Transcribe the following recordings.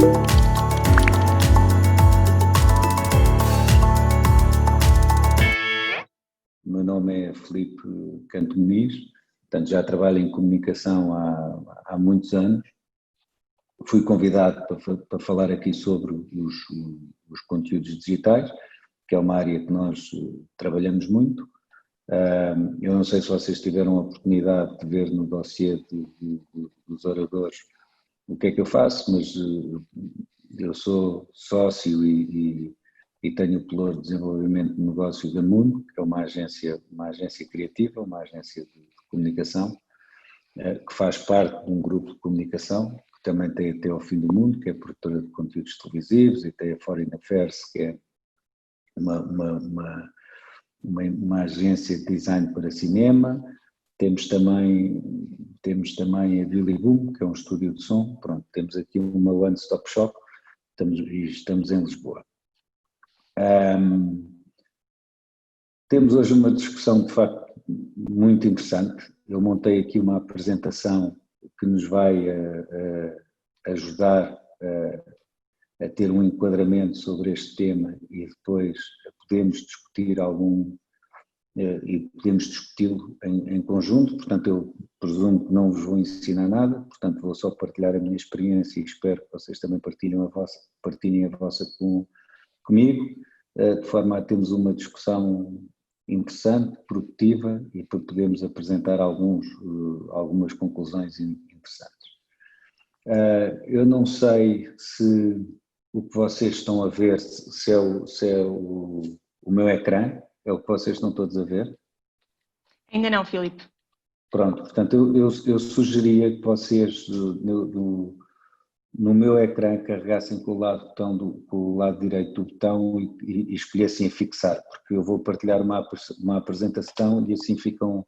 O meu nome é Filipe Canto Muniz, portanto já trabalho em comunicação há muitos anos. Fui convidado para falar aqui sobre os conteúdos digitais, que é uma área que nós trabalhamos muito. Eu não sei se vocês tiveram a oportunidade de ver no dossiê dos oradores o que é que eu faço, mas eu sou sócio e tenho o pilar de desenvolvimento de negócio da Mundo, que é uma agência criativa, uma agência de comunicação, que faz parte de um grupo de comunicação, que também tem até ao fim do mundo, que é produtora de conteúdos televisivos, e tem a Foreign Affairs, que é uma agência de design para cinema. Temos também a Billy Boom, que é um estúdio de som. Pronto, temos aqui uma one-stop shop, estamos em Lisboa. Temos hoje uma discussão de facto muito interessante. Eu montei aqui uma apresentação que nos vai ajudar a ter um enquadramento sobre este tema e depois podemos discutir podemos discuti-lo em conjunto. Portanto, eu presumo que não vos vou ensinar nada, portanto vou só partilhar a minha experiência e espero que vocês também partilhem a vossa comigo, de forma a termos uma discussão interessante, produtiva e para podermos apresentar algumas conclusões interessantes. Eu não sei se o que vocês estão a ver, se é o meu ecrã, é o que vocês estão todos a ver? Ainda não, Filipe. Pronto, portanto eu sugeria que vocês no meu ecrã carregassem com o lado direito do botão e escolhessem a fixar, porque eu vou partilhar uma apresentação e assim ficam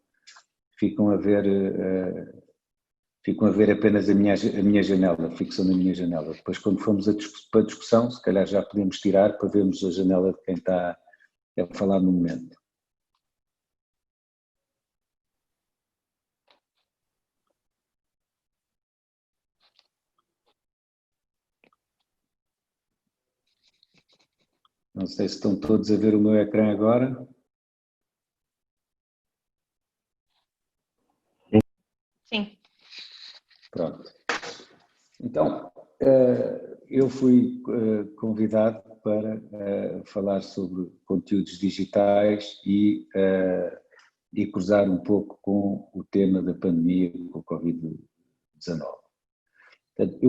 a ver apenas a minha janela, fixam na minha janela. Depois quando formos para a discussão, se calhar já podemos tirar para vermos a janela de quem está a falar no momento. Não sei se estão todos a ver o meu ecrã agora. Sim. Pronto. Então, eu fui convidado para falar sobre conteúdos digitais e cruzar um pouco com o tema da pandemia, com o Covid-19. Portanto,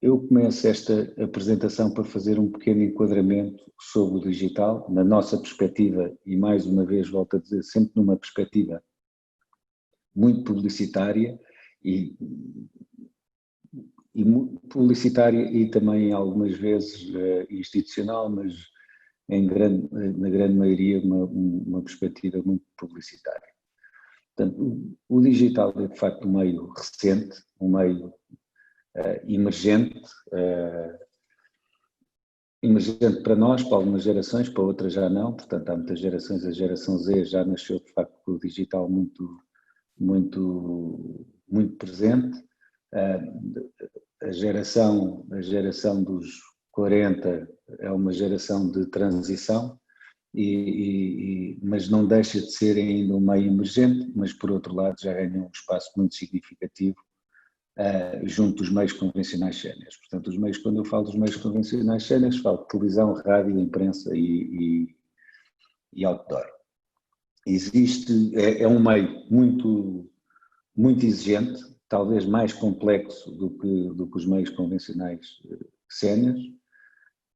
eu começo esta apresentação para fazer um pequeno enquadramento sobre o digital, na nossa perspectiva, e mais uma vez volto a dizer, sempre numa perspectiva muito publicitária e publicitária e também algumas vezes institucional, mas na grande maioria uma perspectiva muito publicitária. Portanto, o digital é de facto um meio recente, um meio emergente para nós, para algumas gerações, para outras já não. Portanto, há muitas gerações, a geração Z já nasceu de facto com o digital muito presente. A geração dos 40 é uma geração de transição, mas não deixa de ser ainda um meio emergente, mas por outro lado já ganha um espaço muito significativo junto dos meios convencionais séniores. Portanto, quando eu falo dos meios convencionais séniores, falo de televisão, rádio, imprensa e outdoor. É um meio muito exigente, talvez mais complexo do que os meios convencionais séniores.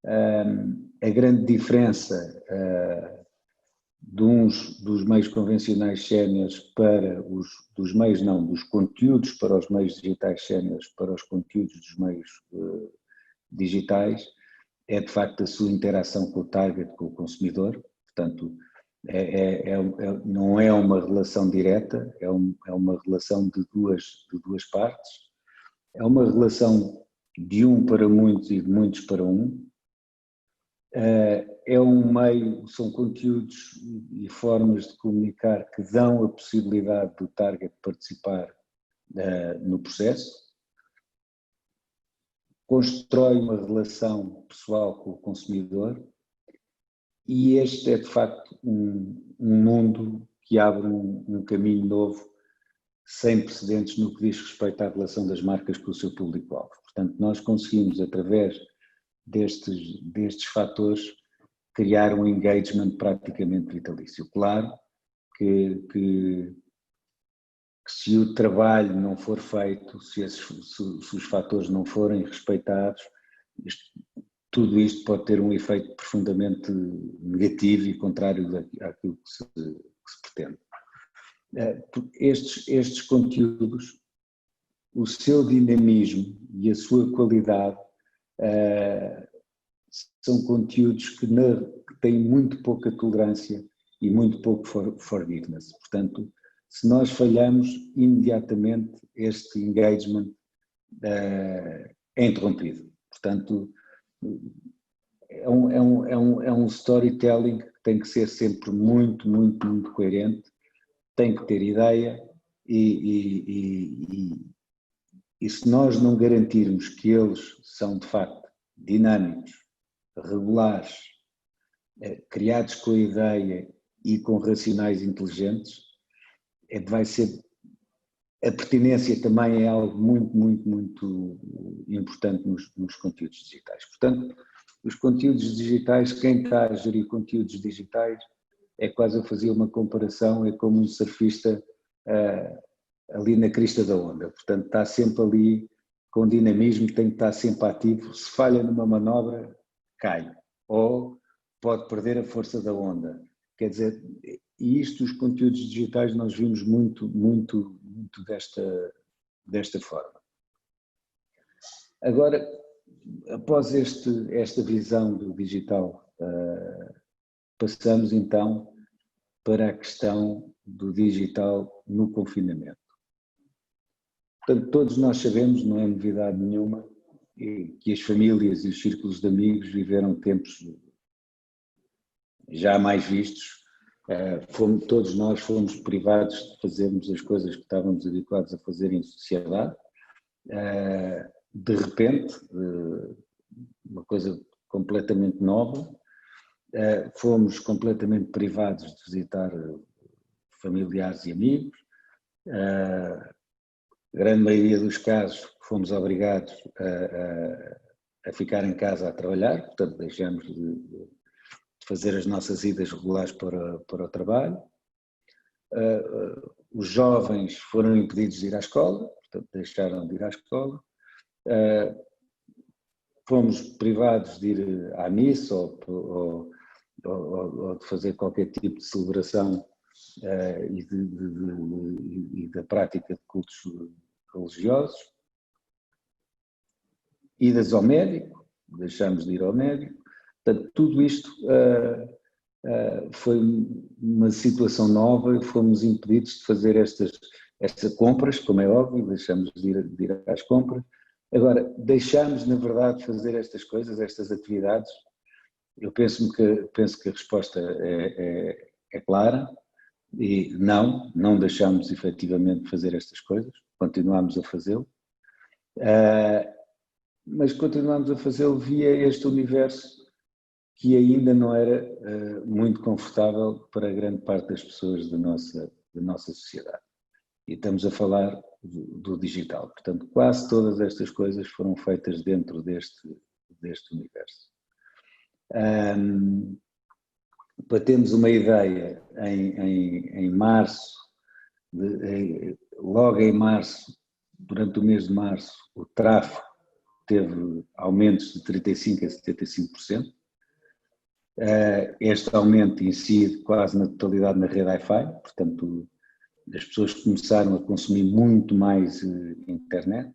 A grande diferença dos meios convencionais séniores para dos conteúdos para os meios digitais séniores para os conteúdos dos meios digitais é de facto a sua interação com o target, com o consumidor. Portanto, não é uma relação direta, é uma relação de duas partes, é uma relação de um para muitos e de muitos para um. É um meio, são conteúdos e formas de comunicar que dão a possibilidade do target participar no processo. constrói uma relação pessoal com o consumidor, e este é de facto um mundo que abre um caminho novo, sem precedentes no que diz respeito à relação das marcas com o seu público-alvo. Portanto, nós conseguimos, através destes fatores, criar um engagement praticamente vitalício. Claro que se o trabalho não for feito, se os fatores não forem respeitados, tudo isto pode ter um efeito profundamente negativo e contrário àquilo que se pretende. Estes conteúdos, o seu dinamismo e a sua qualidade são conteúdos que têm muito pouca tolerância e muito pouco forgiveness. Portanto, se nós falhamos, imediatamente este engagement é interrompido. Portanto, é um storytelling que tem que ser sempre muito, muito, muito coerente, tem que ter ideia e se nós não garantirmos que eles são de facto dinâmicos, regulares, criados com a ideia e com racionais inteligentes, vai ser, a pertinência também é algo muito, muito, muito importante nos conteúdos digitais. Portanto, os conteúdos digitais, quem está a gerir conteúdos digitais, é quase a fazer uma comparação, é como um surfista ali na crista da onda. Portanto, está sempre ali com dinamismo, tem que estar sempre ativo. Se falha numa manobra, cai. Ou pode perder a força da onda. Quer dizer, e isto, os conteúdos digitais, nós vimos muito, muito, muito desta forma. Agora, após esta visão do digital, passamos então para a questão do digital no confinamento. Portanto, todos nós sabemos, não é novidade nenhuma, que as famílias e os círculos de amigos viveram tempos já mais vistos. Todos nós fomos privados de fazermos as coisas que estávamos habituados a fazer em sociedade. De repente, uma coisa completamente nova, fomos completamente privados de visitar familiares e amigos. A grande maioria dos casos fomos obrigados a ficar em casa a trabalhar, portanto deixamos de fazer as nossas idas regulares para o trabalho. Os jovens foram impedidos de ir à escola, portanto deixaram de ir à escola. Fomos privados de ir à missa ou de fazer qualquer tipo de celebração e da prática de cultos religiosos. Idas ao médico, deixamos de ir ao médico. Portanto, tudo isto foi uma situação nova e fomos impedidos de fazer estas compras, como é óbvio, deixamos de ir às compras. Agora, deixamos, na verdade, de fazer estas coisas, estas atividades. Eu penso que a resposta é clara e não deixamos efetivamente de fazer estas coisas, continuamos a fazê-lo, mas continuamos a fazê-lo via este universo que ainda não era muito confortável para grande parte das pessoas da nossa sociedade. E estamos a falar do digital. Portanto, quase todas estas coisas foram feitas dentro deste universo. Para termos uma ideia, em março, logo em março, durante o mês de março, o tráfego teve aumentos de 35% a 75%. Este aumento incide quase na totalidade na rede Wi-Fi, portanto as pessoas começaram a consumir muito mais internet.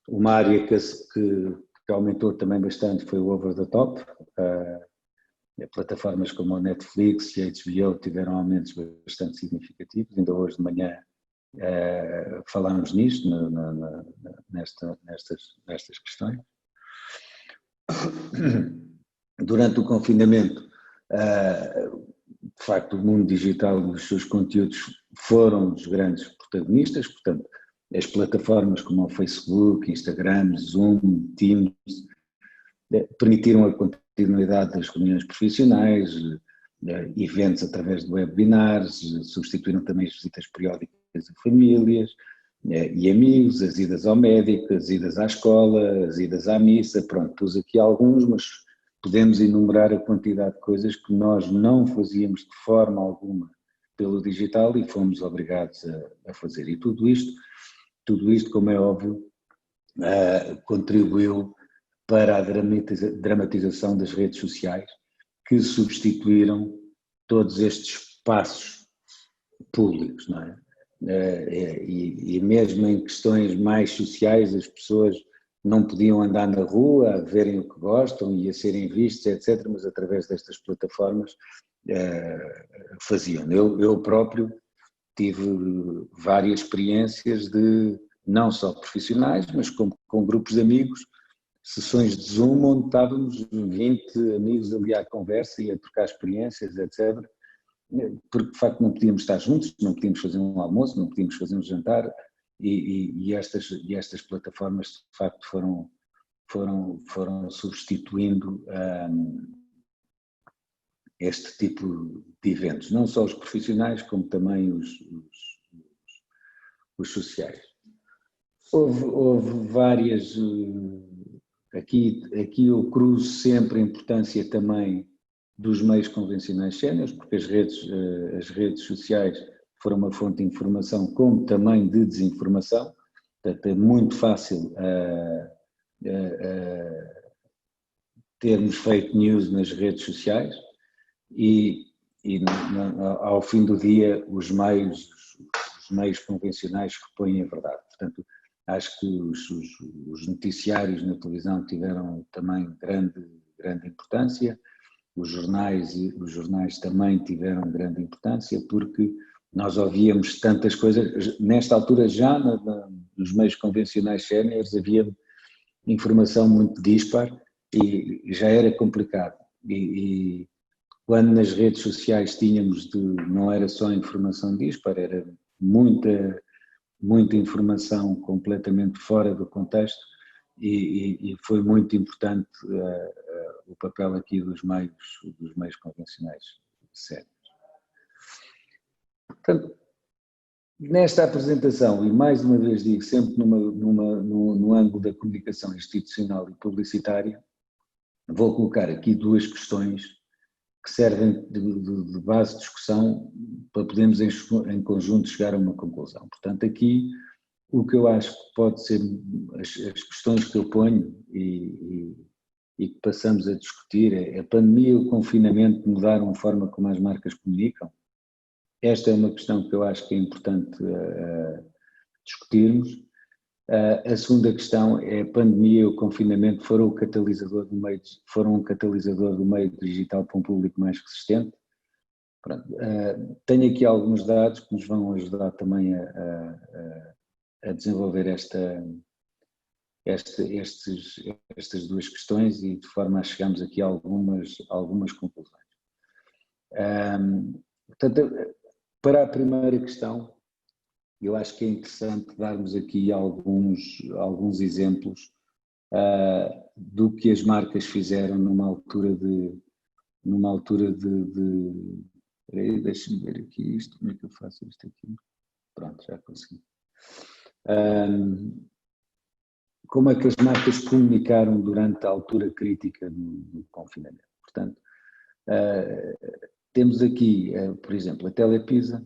Uma área que aumentou também bastante foi o over the top. Plataformas como a Netflix e a HBO tiveram aumentos bastante significativos. Ainda hoje de manhã falámos nisto, nestas questões. Durante o confinamento, de facto, o mundo digital e os seus conteúdos foram os grandes protagonistas, portanto, as plataformas como o Facebook, Instagram, Zoom, Teams, permitiram a continuidade das reuniões profissionais, eventos através de webinars, substituíram também as visitas periódicas a famílias e amigos, as idas ao médico, as idas à escola, as idas à missa, pronto, pus aqui alguns, mas podemos enumerar a quantidade de coisas que nós não fazíamos de forma alguma pelo digital e fomos obrigados a fazer. E tudo isto, como é óbvio, contribuiu para a dramatização das redes sociais, que substituíram todos estes espaços públicos, não é? E mesmo em questões mais sociais, as pessoas não podiam andar na rua a verem o que gostam e a serem vistos, etc., mas através destas plataformas faziam. Eu próprio tive várias experiências de, não só profissionais, mas com grupos de amigos, sessões de Zoom onde estávamos 20 amigos ali à conversa e a trocar experiências, etc., porque de facto não podíamos estar juntos, não podíamos fazer um almoço, não podíamos fazer um jantar e estas plataformas de facto foram substituindo este tipo de eventos, não só os profissionais como também os sociais. Houve várias, aqui eu cruzo sempre a importância também dos meios convencionais séniores, porque as redes sociais foram uma fonte de informação como também de desinformação, portanto é muito fácil termos fake news nas redes sociais e ao fim do dia os meios convencionais repõem a verdade. Portanto, acho que os noticiários na televisão tiveram também grande importância, os jornais também tiveram grande importância, porque nós ouvíamos tantas coisas, nesta altura já nos meios convencionais séniores havia informação muito dispar e já era complicado. E quando nas redes sociais tínhamos não era só informação dispar, era muita informação completamente fora do contexto e foi muito importante o papel aqui dos meios convencionais sérios. Portanto, nesta apresentação, e mais uma vez digo, sempre no ângulo da comunicação institucional e publicitária, vou colocar aqui duas questões que servem de base de discussão para podermos em conjunto chegar a uma conclusão. Portanto, aqui o que eu acho que pode ser as questões que eu ponho e que passamos a discutir é: a pandemia e o confinamento mudaram a forma como as marcas comunicam? Esta é uma questão que eu acho que é importante discutirmos. A segunda questão é: a pandemia e o confinamento foram um catalisador do meio digital para um público mais resistente? Pronto, tenho aqui alguns dados que nos vão ajudar também a desenvolver estas duas questões e de forma a chegarmos aqui a algumas conclusões. Portanto, para a primeira questão, eu acho que é interessante darmos aqui alguns exemplos do que as marcas fizeram numa altura de peraí, deixa-me ver aqui isto, como é que eu faço isto aqui? Pronto, já consegui. Como é que as marcas comunicaram durante a altura crítica do confinamento? Portanto, temos aqui, por exemplo, a Telepisa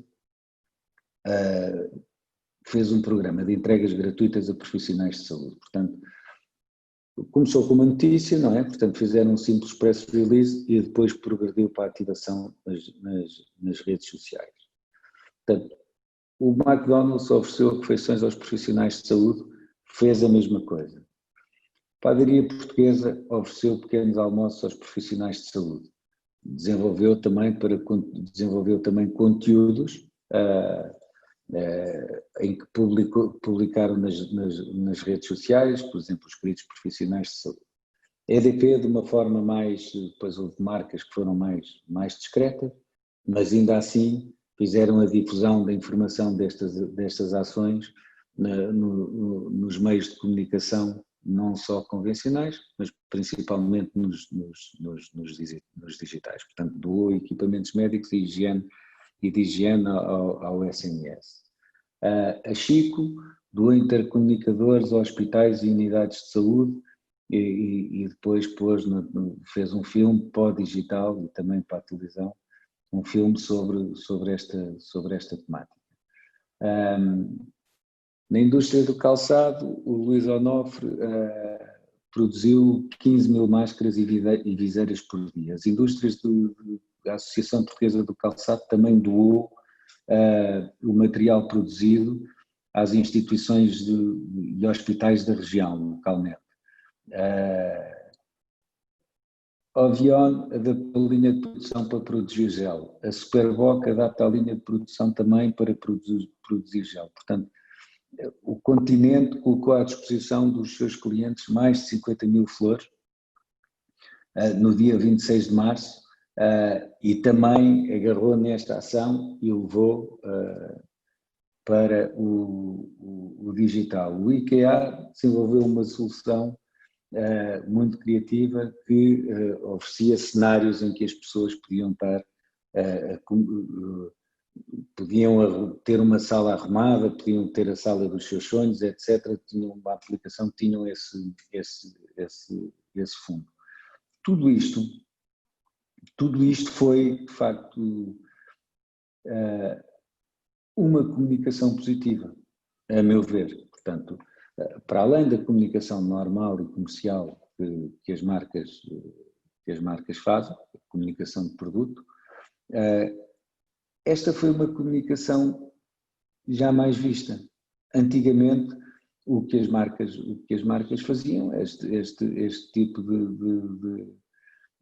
fez um programa de entregas gratuitas a profissionais de saúde. Portanto, começou com uma notícia, não é? Portanto, fizeram um simples press release e depois progrediu para a ativação nas redes sociais. Portanto, o McDonald's ofereceu refeições aos profissionais de saúde, fez a mesma coisa. A Padaria Portuguesa ofereceu pequenos almoços aos profissionais de saúde. Desenvolveu também conteúdos em que publicaram nas redes sociais, por exemplo, os queridos profissionais de saúde. A EDP, de uma forma depois houve marcas que foram mais discretas, mas ainda assim fizeram a difusão da informação destas ações nos meios de comunicação, não só convencionais, mas principalmente nos digitais. Portanto, doou equipamentos médicos e de higiene ao SNS. A Chico doou intercomunicadores a hospitais e unidades de saúde e depois fez um filme para o digital e também para a televisão, um filme sobre esta temática. Na indústria do calçado, o Luís Onofre produziu 15 mil máscaras e viseiras por dia. As indústrias da Associação Portuguesa do Calçado também doou o material produzido às instituições e hospitais da região, localmente. A Ovion adapta a linha de produção para produzir gel. A Superboc adapta a linha de produção também para produzir gel. Portanto, o Continente colocou à disposição dos seus clientes mais de 50 mil flores no dia 26 de março e também agarrou nesta ação e levou para o digital. O IKEA desenvolveu uma solução muito criativa que oferecia cenários em que as pessoas podiam podiam ter uma sala arrumada, podiam ter a sala dos seus sonhos, etc. Tinham uma aplicação que tinham esse fundo. Tudo isto foi, de facto, uma comunicação positiva, a meu ver. Portanto, para além da comunicação normal e comercial que as marcas fazem, a comunicação de produto, esta foi uma comunicação jamais vista. Antigamente, o que as marcas faziam, este tipo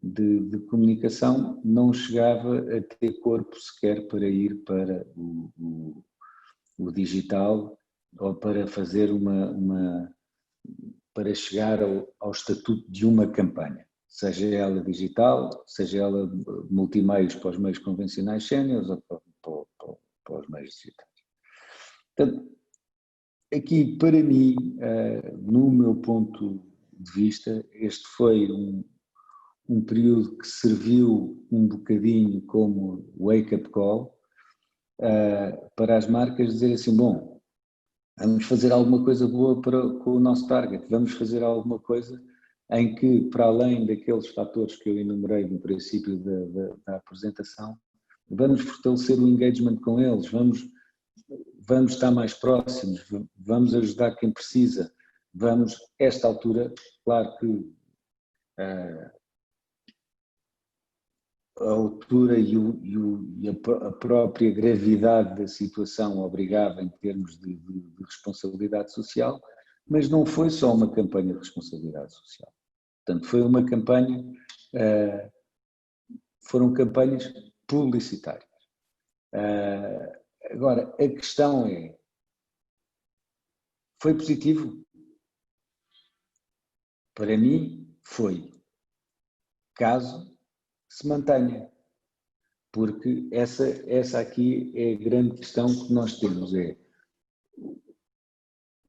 de comunicação não chegava a ter corpo sequer para ir para o digital ou para fazer para chegar ao estatuto de uma campanha, seja ela digital, seja ela multimeios para os meios convencionais séniores ou para os meios digitais. Portanto, aqui, para mim, no meu ponto de vista, este foi um período que serviu um bocadinho como wake-up call para as marcas dizerem assim, bom, vamos fazer alguma coisa boa com o nosso target, vamos fazer alguma coisa em que, para além daqueles fatores que eu enumerei no princípio da apresentação, vamos fortalecer o engagement com eles, vamos estar mais próximos, vamos ajudar quem precisa, esta altura, claro que a altura e a própria gravidade da situação obrigava em termos de responsabilidade social, mas não foi só uma campanha de responsabilidade social. Portanto, foi uma campanha, foram campanhas publicitárias. Agora, a questão foi positivo? Para mim, foi. Caso se mantenha, porque essa aqui é a grande questão que nós temos,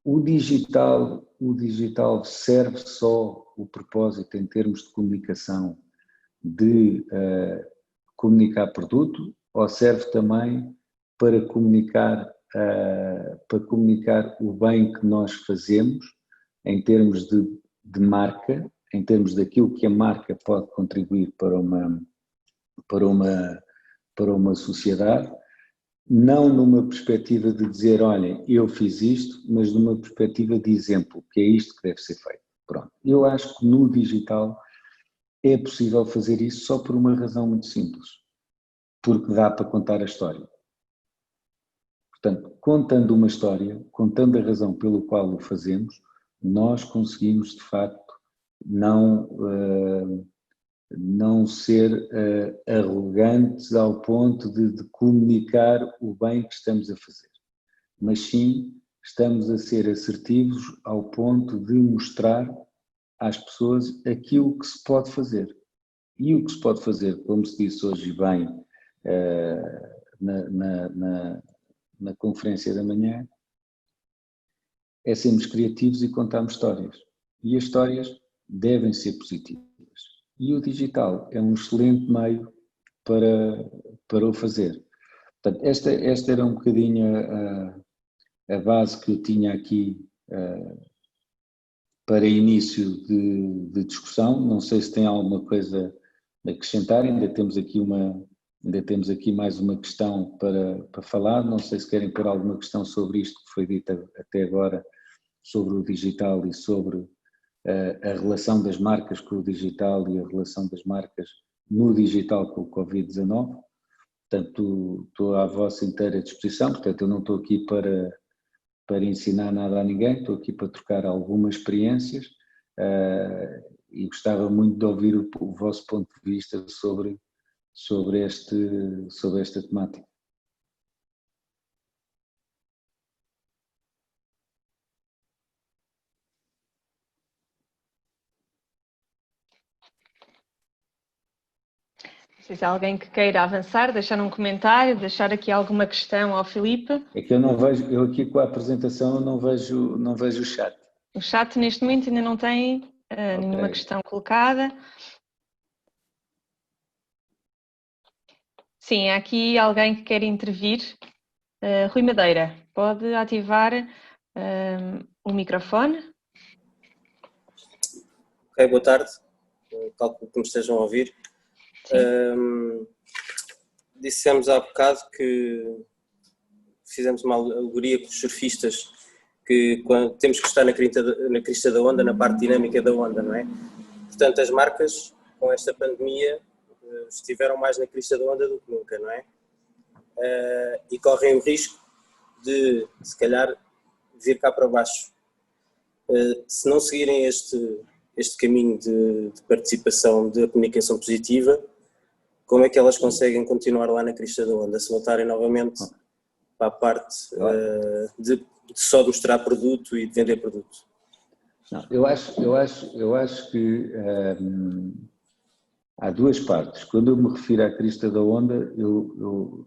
o digital serve só o propósito em termos de comunicação, de comunicar produto, ou serve também para comunicar o bem que nós fazemos em termos de marca, em termos daquilo que a marca pode contribuir para uma sociedade, não numa perspectiva de dizer, olha, eu fiz isto, mas numa perspectiva de exemplo, que é isto que deve ser feito. Pronto. Eu acho que no digital é possível fazer isso só por uma razão muito simples, porque dá para contar a história. Portanto, contando uma história, contando a razão pelo qual o fazemos, nós conseguimos, de facto, não ser arrogantes ao ponto de comunicar o bem que estamos a fazer, mas sim estamos a ser assertivos ao ponto de mostrar às pessoas aquilo que se pode fazer. E o que se pode fazer, como se disse hoje bem na conferência da manhã, é sermos criativos e contarmos histórias. E as histórias devem ser positivas. E o digital é um excelente meio para o fazer. Portanto, esta era um bocadinho a base que eu tinha aqui para início de discussão. Não sei se tem alguma coisa a acrescentar, ainda temos aqui mais uma questão para falar. Não sei se querem pôr alguma questão sobre isto que foi dita até agora, sobre o digital e sobre a relação das marcas com o digital e a relação das marcas no digital com o Covid-19. Portanto, estou à vossa inteira disposição. Portanto, eu não estou aqui para ensinar nada a ninguém, estou aqui para trocar algumas experiências e gostava muito de ouvir o vosso ponto de vista sobre esta temática. Se há alguém que queira avançar, deixar um comentário, deixar aqui alguma questão ao Filipe. É que eu não vejo, eu aqui com a apresentação não vejo o chat. O chat neste momento ainda não tem nenhuma questão colocada. Sim, há aqui alguém que quer intervir. Rui Madeira, pode ativar o microfone. Ok, boa tarde. Calculo que me estejam a ouvir. Dissemos há bocado que fizemos uma alegoria com os surfistas, que quando temos que estar na crista da onda, na parte dinâmica da onda, não é? Portanto, as marcas, com esta pandemia, estiveram mais na crista da onda do que nunca, não é? E correm o risco de, se calhar, vir cá para baixo. Se não seguirem este caminho de participação, de comunicação positiva, como é que elas conseguem continuar lá na crista da onda? Se voltarem novamente para a parte de só mostrar produto e de vender produto? Não, eu acho que há duas partes. Quando eu me refiro à crista da onda, eu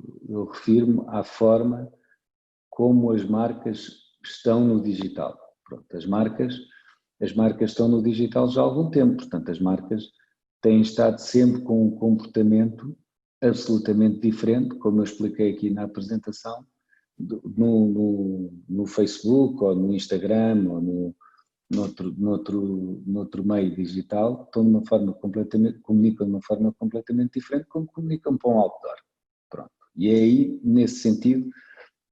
refiro-me à forma como as marcas estão no digital. Pronto, as marcas estão no digital já há algum tempo, portanto as marcas têm estado sempre com um comportamento absolutamente diferente, como eu expliquei aqui na apresentação, no Facebook ou no Instagram ou noutro meio digital, comunicam de uma forma completamente diferente como comunicam para um outdoor. Pronto. E é aí, nesse sentido,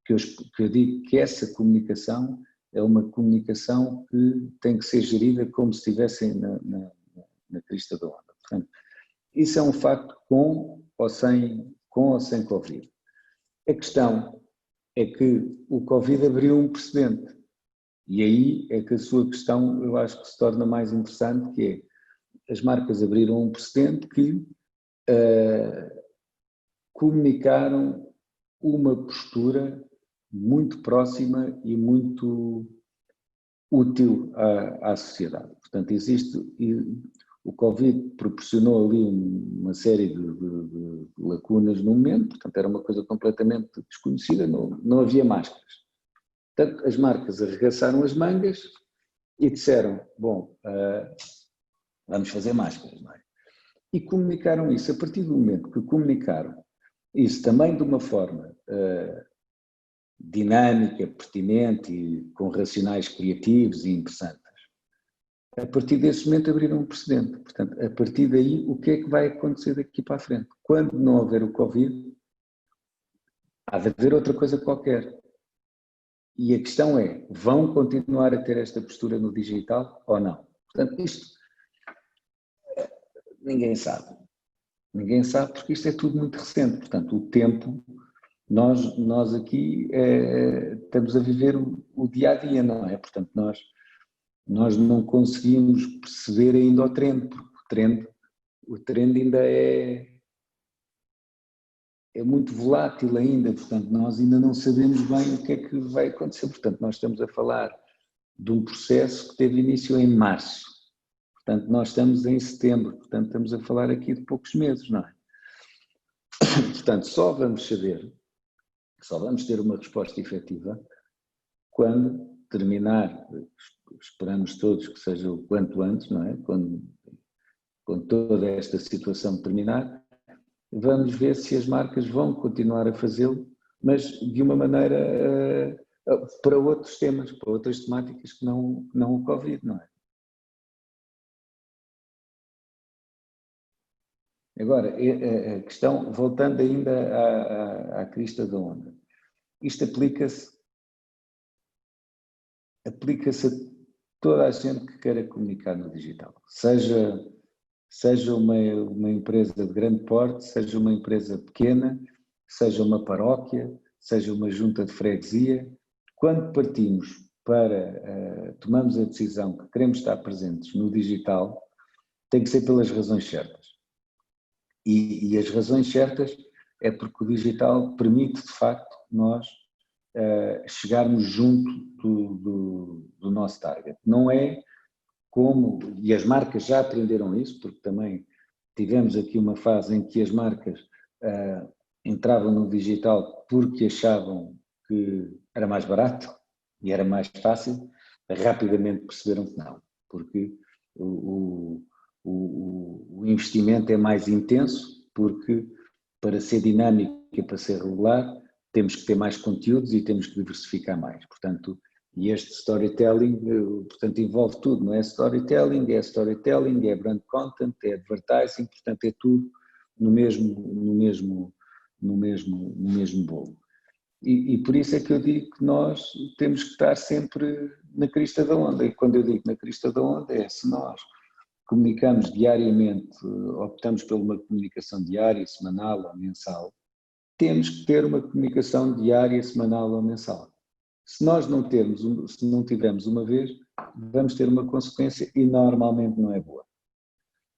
que eu digo que essa comunicação é uma comunicação que tem que ser gerida como se estivessem na crista da onda. Portanto, isso é um facto com ou sem Covid. A questão é que o Covid abriu um precedente e aí é que a sua questão eu acho que se torna mais interessante, que é as marcas abriram um precedente que comunicaram uma postura muito próxima e muito útil à sociedade. Portanto, o Covid proporcionou ali uma série de lacunas no momento, portanto era uma coisa completamente desconhecida, não havia máscaras. Portanto, as marcas arregaçaram as mangas e disseram, bom, vamos fazer máscaras, não é? E comunicaram isso. A partir do momento que comunicaram isso também de uma forma dinâmica, pertinente e com racionais criativos e interessantes, a partir desse momento abriram um precedente. Portanto, a partir daí, o que é que vai acontecer daqui para a frente? Quando não houver o Covid, há de haver outra coisa qualquer. E a questão é, vão continuar a ter esta postura no digital ou não? Portanto, isto ninguém sabe. Ninguém sabe porque isto é tudo muito recente. Portanto, o tempo, nós aqui estamos a viver o dia-a-dia, não é? Portanto, nós não conseguimos perceber ainda o trend, porque o trend ainda é muito volátil ainda, portanto nós ainda não sabemos bem o que é que vai acontecer, portanto nós estamos a falar de um processo que teve início em março, portanto nós estamos em setembro, portanto estamos a falar aqui de poucos meses, não é? Portanto só vamos ter uma resposta efetiva quando terminar, esperamos todos que seja o quanto antes, não é? Quando toda esta situação terminar, vamos ver se as marcas vão continuar a fazê-lo, mas de uma maneira para outros temas, para outras temáticas que não o Covid, não é? Agora, a questão, voltando ainda à crista da onda, isto aplica-se a toda a gente que queira comunicar no digital, seja uma empresa de grande porte, seja uma empresa pequena, seja uma paróquia, seja uma junta de freguesia. Quando partimos tomamos a decisão que queremos estar presentes no digital, tem que ser pelas razões certas. E as razões certas é porque o digital permite, de facto, nós chegarmos junto do nosso target. Não é como, e as marcas já aprenderam isso, porque também tivemos aqui uma fase em que as marcas entravam no digital porque achavam que era mais barato e era mais fácil, rapidamente perceberam que não, porque o investimento é mais intenso, porque para ser dinâmico e para ser regular temos que ter mais conteúdos e temos que diversificar mais. Portanto, e este storytelling, portanto, envolve tudo, não é? Storytelling, é brand content, é advertising, portanto, é tudo no mesmo bolo. E por isso é que eu digo que nós temos que estar sempre na crista da onda. E quando eu digo na crista da onda é se nós comunicamos diariamente, optamos por uma comunicação diária, semanal ou mensal, temos que ter uma comunicação diária, semanal ou mensal. Se nós se não tivermos uma vez, vamos ter uma consequência e normalmente não é boa.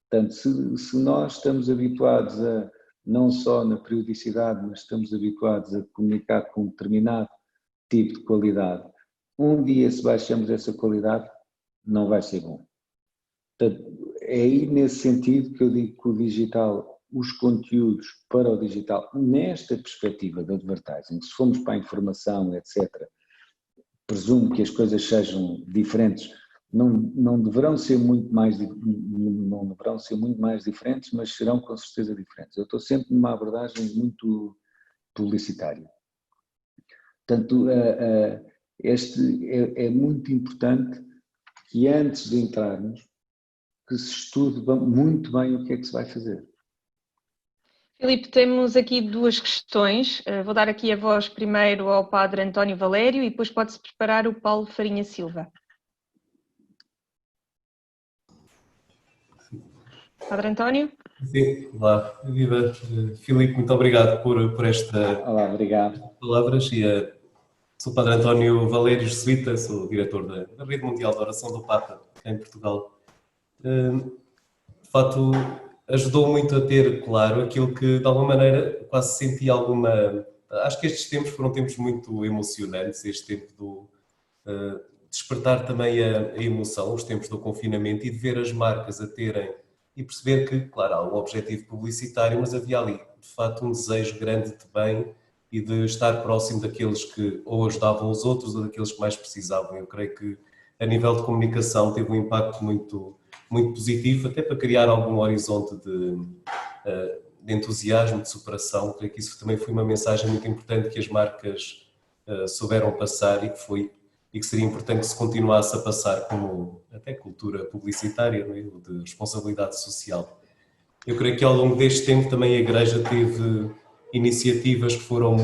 Portanto, se nós estamos habituados a, não só na periodicidade, mas estamos habituados a comunicar com um determinado tipo de qualidade, um dia se baixamos essa qualidade, não vai ser bom. Portanto, é aí nesse sentido que eu digo que o digital, os conteúdos para o digital, nesta perspectiva de advertising, se formos para a informação, etc., presumo que as coisas sejam diferentes, não deverão ser muito mais diferentes, mas serão com certeza diferentes. Eu estou sempre numa abordagem muito publicitária. Portanto, é muito importante que antes de entrarmos, que se estude muito bem o que é que se vai fazer. Filipe, temos aqui duas questões. Vou dar aqui a voz primeiro ao Padre António Valério e depois pode-se preparar o Paulo Farinha Silva. Padre António? Sim, olá. Viva, Filipe, muito obrigado por Olá, obrigado. palavras. Sou o Padre António Valério Jesuíta, sou o diretor da Rede Mundial de Oração do Papa em Portugal. De facto, ajudou muito a ter claro aquilo que, de alguma maneira, quase senti alguma... Acho que estes tempos foram tempos muito emocionantes, este tempo do despertar também a emoção, os tempos do confinamento e de ver as marcas a terem e perceber que, claro, há um objetivo publicitário, mas havia ali, de facto, um desejo grande de bem e de estar próximo daqueles que ou ajudavam os outros ou daqueles que mais precisavam. Eu creio que, a nível de comunicação, teve um impacto muito positivo, até para criar algum horizonte de entusiasmo, de superação. Creio que isso também foi uma mensagem muito importante que as marcas souberam passar e que seria importante que se continuasse a passar como até cultura publicitária, não é? De responsabilidade social. Eu creio que ao longo deste tempo também a Igreja teve iniciativas que foram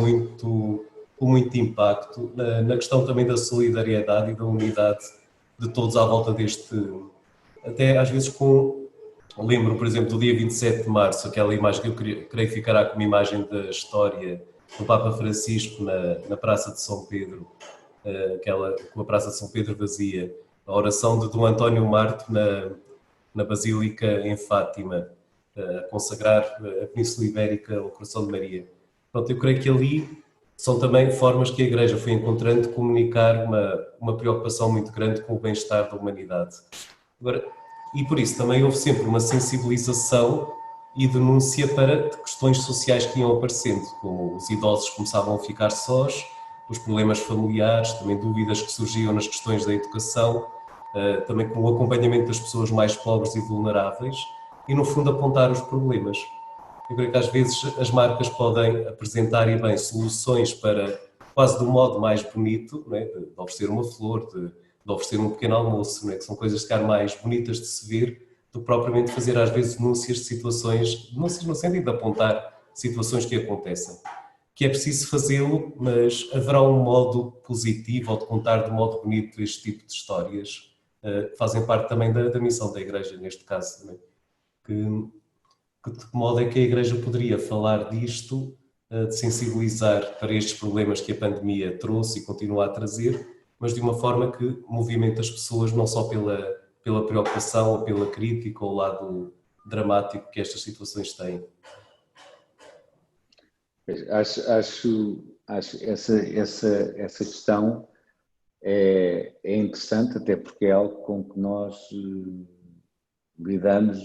com muito impacto na questão também da solidariedade e da unidade de todos à volta até às vezes lembro, por exemplo, do dia 27 de março, aquela imagem que eu creio ficará como imagem da história do Papa Francisco na Praça de São Pedro, com a Praça de São Pedro vazia, a oração de Dom António Marto na Basílica em Fátima, a consagrar a Península Ibérica ao Coração de Maria. Pronto, eu creio que ali são também formas que a Igreja foi encontrando de comunicar uma preocupação muito grande com o bem-estar da humanidade. Agora, e por isso também houve sempre uma sensibilização e denúncia para questões sociais que iam aparecendo, como os idosos começavam a ficar sós, os problemas familiares, também dúvidas que surgiam nas questões da educação, também com o acompanhamento das pessoas mais pobres e vulneráveis e, no fundo, apontar os problemas. Eu creio que às vezes as marcas podem apresentar e bem soluções para quase de um modo mais bonito, não é? De oferecer uma flor, de oferecer um pequeno almoço, não é? Que são coisas que mais bonitas de se ver do que propriamente fazer às vezes denúncias de situações, denúncias no sentido de apontar situações que acontecem. Que é preciso fazê-lo, mas haverá um modo positivo ou de contar de modo bonito este tipo de histórias que fazem parte também da missão da Igreja, neste caso, não é? Que de que modo é que a Igreja poderia falar disto, de sensibilizar para estes problemas que a pandemia trouxe e continua a trazer, mas de uma forma que movimenta as pessoas não só pela preocupação ou pela crítica ou o lado dramático que estas situações têm. Acho essa questão é interessante, até porque é algo com que nós lidamos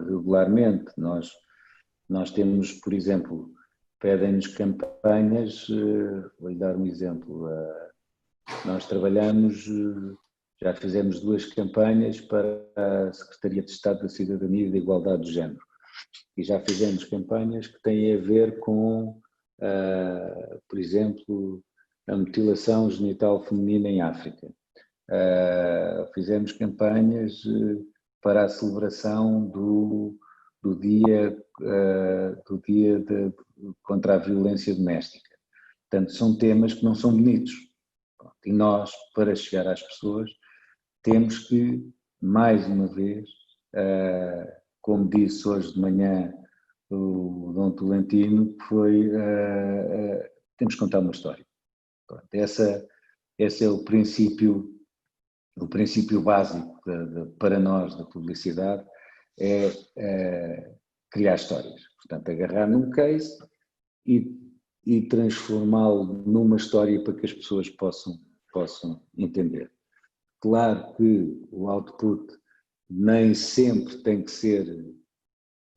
regularmente. Nós temos, por exemplo, pedem-nos campanhas, vou-lhe dar um exemplo, nós trabalhamos, já fizemos 2 campanhas para a Secretaria de Estado da Cidadania e da Igualdade de Género e já fizemos campanhas que têm a ver com, por exemplo, a mutilação genital feminina em África. Fizemos campanhas para a celebração do dia contra a violência doméstica. Portanto, são temas que não são bonitos. E nós, para chegar às pessoas, temos que, mais uma vez, como disse hoje de manhã o Dom Tolentino, temos que contar uma história. Esse é o princípio básico para nós da publicidade, é criar histórias. Portanto, agarrar num case e transformá-lo numa história para que as pessoas possam entender. Claro que o output nem sempre tem que ser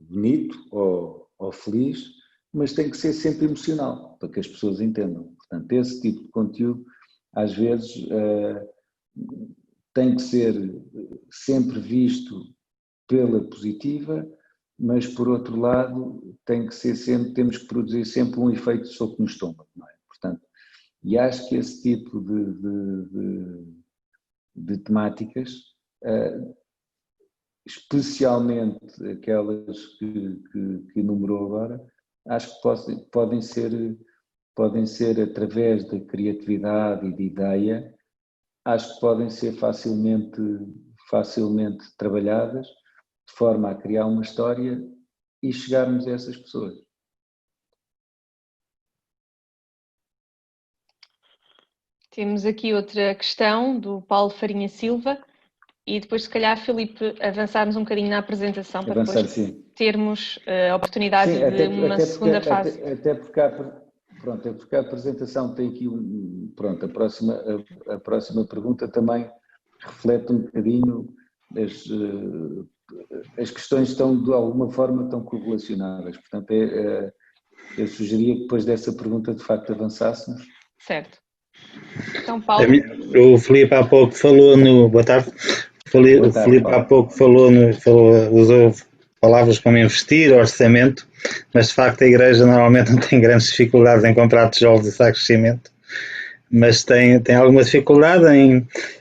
bonito ou feliz, mas tem que ser sempre emocional, para que as pessoas entendam. Portanto, esse tipo de conteúdo, às vezes, tem que ser sempre visto pela positiva, mas, por outro lado, temos que produzir sempre um efeito de soco no estômago, não é? Portanto, e acho que esse tipo de temáticas, especialmente aquelas que enumerou agora, acho que podem ser através da criatividade e de ideia, acho que podem ser facilmente trabalhadas de forma a criar uma história e chegarmos a essas pessoas. Temos aqui outra questão do Paulo Farinha Silva e depois, se calhar, Filipe, avançarmos um bocadinho na apresentação para depois termos a oportunidade de uma segunda fase. Até porque a apresentação tem aqui a próxima pergunta também reflete um bocadinho as questões estão de alguma forma tão correlacionadas. Portanto, eu sugeria que depois dessa pergunta de facto avançássemos. Certo. Então, Paulo. O Filipe há pouco falou no... Boa tarde. O Filipe há pouco usou palavras como investir, orçamento, mas de facto a Igreja normalmente não tem grandes dificuldades em comprar tijolos e sacos de cimento, mas tem alguma dificuldade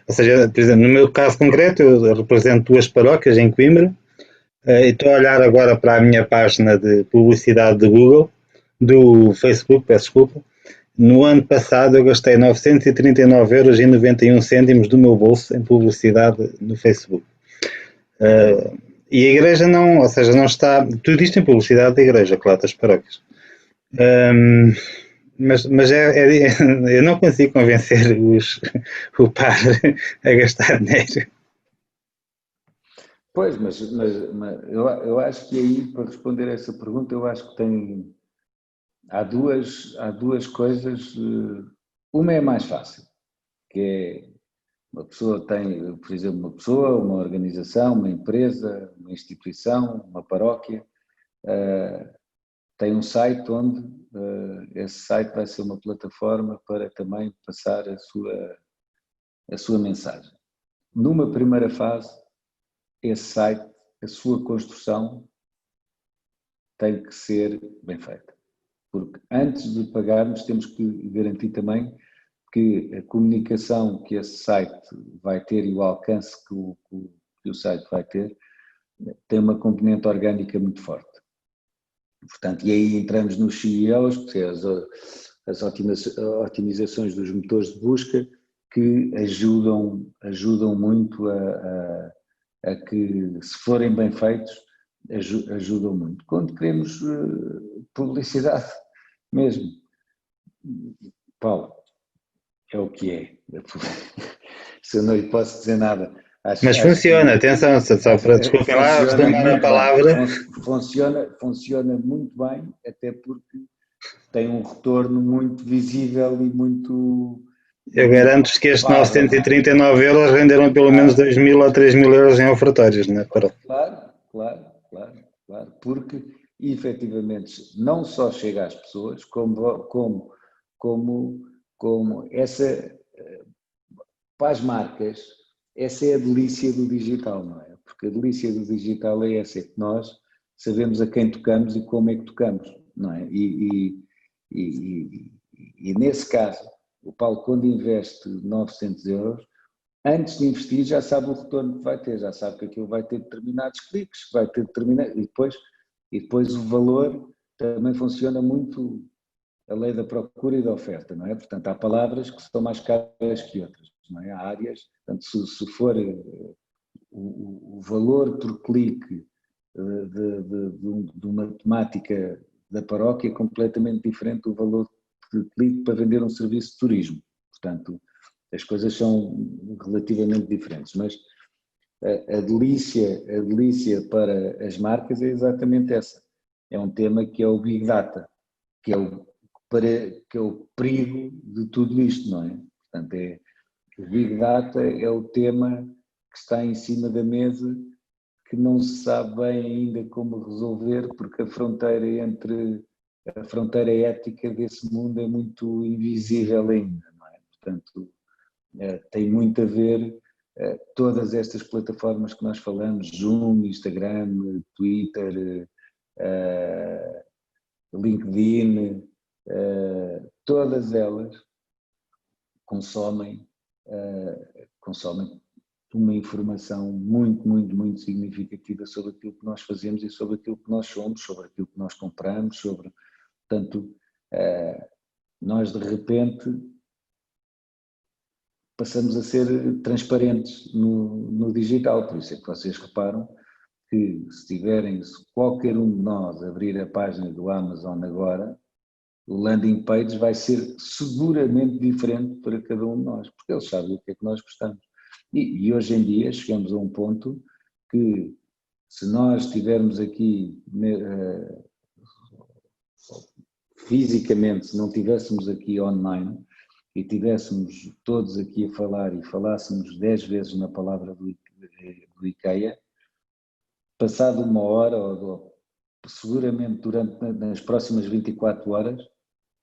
ou seja, por exemplo, no meu caso concreto, eu represento 2 paróquias em Coimbra, e estou a olhar agora para a minha página de publicidade do Facebook, peço desculpa. No ano passado eu gastei 939,91 € do meu bolso em publicidade no Facebook. E a Igreja não está... Tudo isto em publicidade da Igreja, claro, das paróquias. Mas eu não consigo convencer o padre a gastar dinheiro. Pois, mas eu acho que aí, para responder a essa pergunta, eu acho que há duas coisas. Uma é mais fácil, que é uma pessoa tem, por exemplo, uma organização, uma empresa, uma instituição, uma paróquia, tem um site onde esse site vai ser uma plataforma para também passar a sua mensagem. Numa primeira fase, esse site, a sua construção tem que ser bem feita. Porque antes de pagarmos temos que garantir também que a comunicação que esse site vai ter e o alcance que o site vai ter tem uma componente orgânica muito forte. Portanto, e aí entramos nos CEOs, que é as otimizações dos motores de busca, que ajudam muito a que, se forem bem feitos, ajudam muito. Quando queremos publicidade mesmo, Paulo, é o que é. Se eu não lhe posso dizer nada. Mas funciona, atenção, só para desculpem lá, arredondar a palavra. Funciona muito bem, até porque tem um retorno muito visível e muito... Eu garanto-vos que estes 939 euros renderam pelo menos 2.000 ou 3.000 euros em ofertórios, não é? Claro, porque efetivamente não só chega às pessoas, como essa, para as marcas, essa é a delícia do digital, não é? Porque a delícia do digital é essa, é que nós sabemos a quem tocamos e como é que tocamos, não é? E nesse caso, o Paulo, quando investe 900 euros, antes de investir já sabe o retorno que vai ter, já sabe que aquilo vai ter determinados cliques, vai ter determinados... E depois o valor também funciona muito a lei da procura e da oferta, não é? Portanto, há palavras que são mais caras que outras, não é? Há áreas, portanto, se for o valor por clique de uma temática da paróquia é completamente diferente do valor de clique para vender um serviço de turismo. Portanto, as coisas são relativamente diferentes, mas a delícia para as marcas é exatamente essa. É um tema que é o Big Data, que é o perigo de tudo isto, não é? Portanto, o Big Data é o tema que está em cima da mesa, que não se sabe bem ainda como resolver, porque a fronteira ética desse mundo é muito invisível ainda, não é? Portanto, tem muito a ver todas estas plataformas que nós falamos, Zoom, Instagram, Twitter, LinkedIn, todas elas consomem uma informação muito significativa sobre aquilo que nós fazemos e sobre aquilo que nós somos, sobre aquilo que nós compramos, portanto, nós de repente passamos a ser transparentes no digital, por isso é que vocês reparam que se qualquer um de nós abrir a página do Amazon agora, o landing page vai ser seguramente diferente para cada um de nós, porque eles sabem o que é que nós gostamos. E hoje em dia chegamos a um ponto que, se nós estivermos aqui fisicamente, se não estivéssemos aqui online e estivéssemos todos aqui a falar e falássemos 10 vezes na palavra do IKEA, passado uma hora ou seguramente nas próximas 24 horas,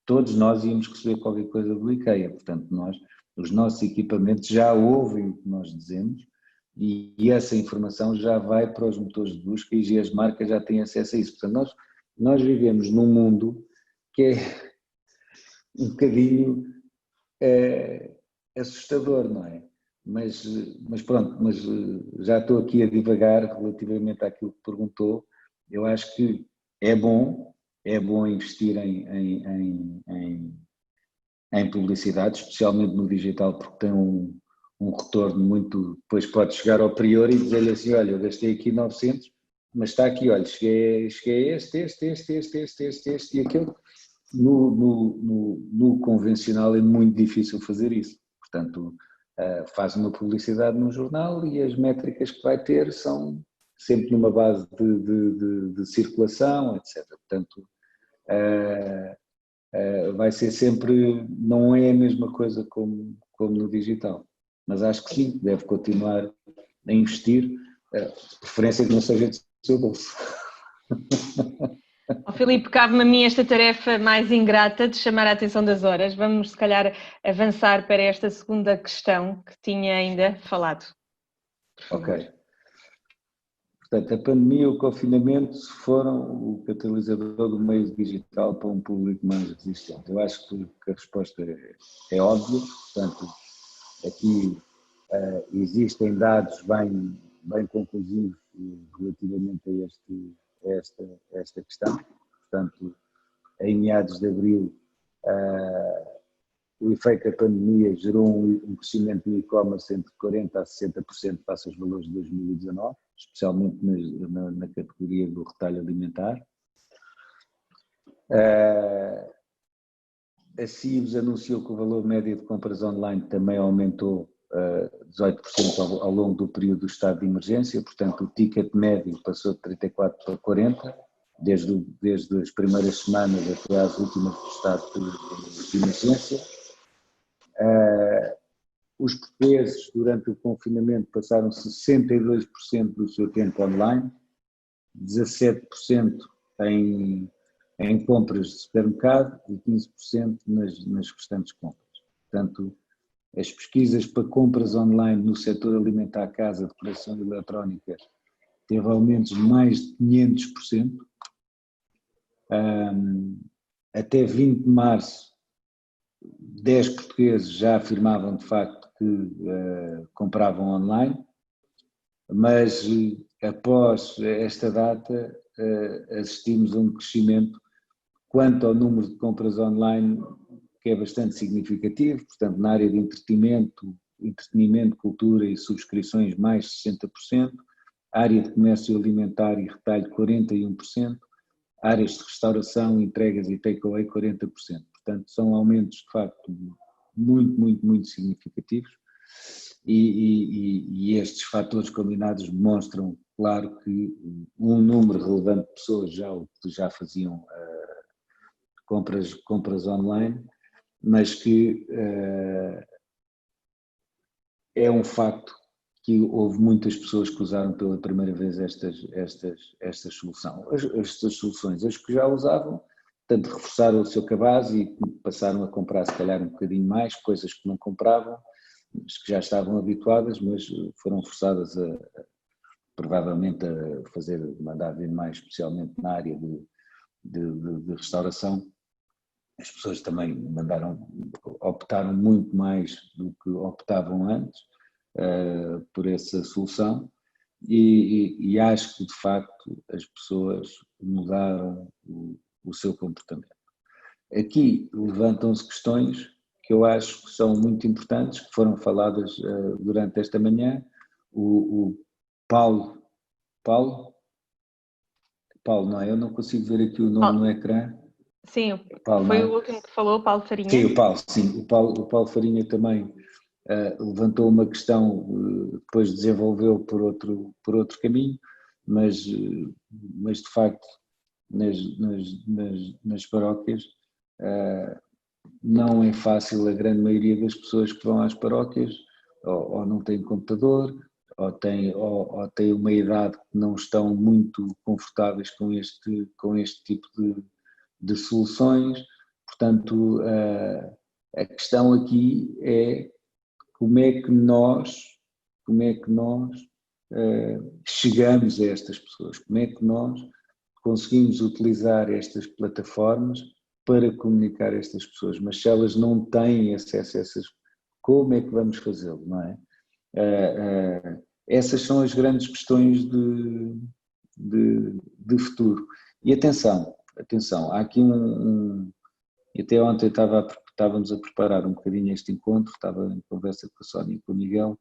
todos nós íamos receber qualquer coisa do IKEA. Portanto, os nossos equipamentos já ouvem o que nós dizemos e essa informação já vai para os motores de busca e as marcas já têm acesso a isso. Portanto, nós vivemos num mundo que é um bocadinho assustador, não é? Mas pronto, já estou aqui a divagar relativamente àquilo que perguntou. Eu acho que é bom investir em publicidade, especialmente no digital, porque tem um retorno muito... Depois pode chegar ao prior e dizer-lhe assim, olha, eu gastei aqui 900, mas está aqui, olha, cheguei a este e aquele. No convencional é muito difícil fazer isso. Portanto, faz uma publicidade num jornal e as métricas que vai ter são sempre numa base de circulação, etc. Portanto, vai ser sempre, não é a mesma coisa como no digital, mas acho que sim, deve continuar a investir, preferência que não seja do seu bolso. Oh, Filipe, cabe-me a mim esta tarefa mais ingrata de chamar a atenção das horas. Vamos, se calhar, avançar para esta segunda questão que tinha ainda falado. Ok. Portanto, a pandemia e o confinamento foram o catalisador do meio digital para um público mais resistente. Eu acho que a resposta é óbvia. Portanto, aqui existem dados bem conclusivos relativamente a esta questão. Portanto, em meados de abril, o efeito da pandemia gerou um crescimento do e-commerce entre 40% a 60% face aos valores de 2019, especialmente na categoria do retalho alimentar. A CIBS anunciou que o valor médio de compras online também aumentou 18% ao longo do período do estado de emergência, portanto o ticket médio passou de 34 para 40, desde as primeiras semanas até às últimas do estado de emergência. Os portugueses, durante o confinamento, passaram 62% do seu tempo online, 17% em compras de supermercado e 15% nas restantes compras. Portanto, as pesquisas para compras online no setor alimentar, casa, decoração eletrónica, teve aumentos de mais de 500%. Até 20 de março, 10 portugueses já afirmavam de facto que compravam online, mas após esta data assistimos a um crescimento quanto ao número de compras online que é bastante significativo, portanto na área de entretenimento, cultura e subscrições mais de 60%, área de comércio alimentar e retalho 41%, áreas de restauração, entregas e takeaway 40%. Portanto, são aumentos de facto muito significativos e estes fatores combinados demonstram, claro, que um número relevante de pessoas já faziam compras online, mas que é um facto que houve muitas pessoas que usaram pela primeira vez estas soluções, as que já usavam, portanto reforçaram o seu cabaz e passaram a comprar se calhar um bocadinho mais, coisas que não compravam, mas que já estavam habituadas, mas foram forçadas provavelmente a mandar vir mais, especialmente na área de restauração. As pessoas também optaram muito mais do que optavam antes por essa solução e acho que de facto as pessoas mudaram o seu comportamento. Aqui levantam-se questões que eu acho que são muito importantes, que foram faladas durante esta manhã. O Paulo, não é? Eu não consigo ver aqui o nome no ecrã. Sim, Paulo, foi o último que falou, Paulo Farinha. Sim, o Paulo Farinha também levantou uma questão, depois desenvolveu por outro caminho, mas de facto nas paróquias não é fácil. A grande maioria das pessoas que vão às paróquias ou não têm computador ou têm uma idade que não estão muito confortáveis com este tipo de soluções. Portanto, a questão aqui é como é que nós chegamos a estas pessoas, como é que nós conseguimos utilizar estas plataformas para comunicar a estas pessoas, mas se elas não têm acesso a essas, como é que vamos fazê-lo, não é? Essas são as grandes questões de futuro. E atenção, há aqui e até ontem estávamos a preparar um bocadinho este encontro, estava em conversa com a Sónia e com o Miguel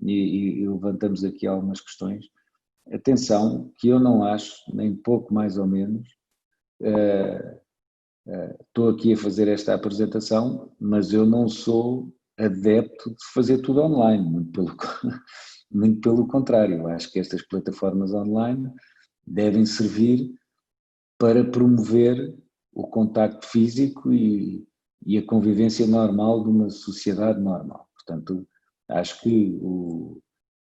e levantamos aqui algumas questões. Atenção, que eu não acho, nem pouco mais ou menos, estou aqui a fazer esta apresentação, mas eu não sou adepto de fazer tudo online, muito pelo contrário. Eu acho que estas plataformas online devem servir para promover o contacto físico e a convivência normal de uma sociedade normal. Portanto, acho que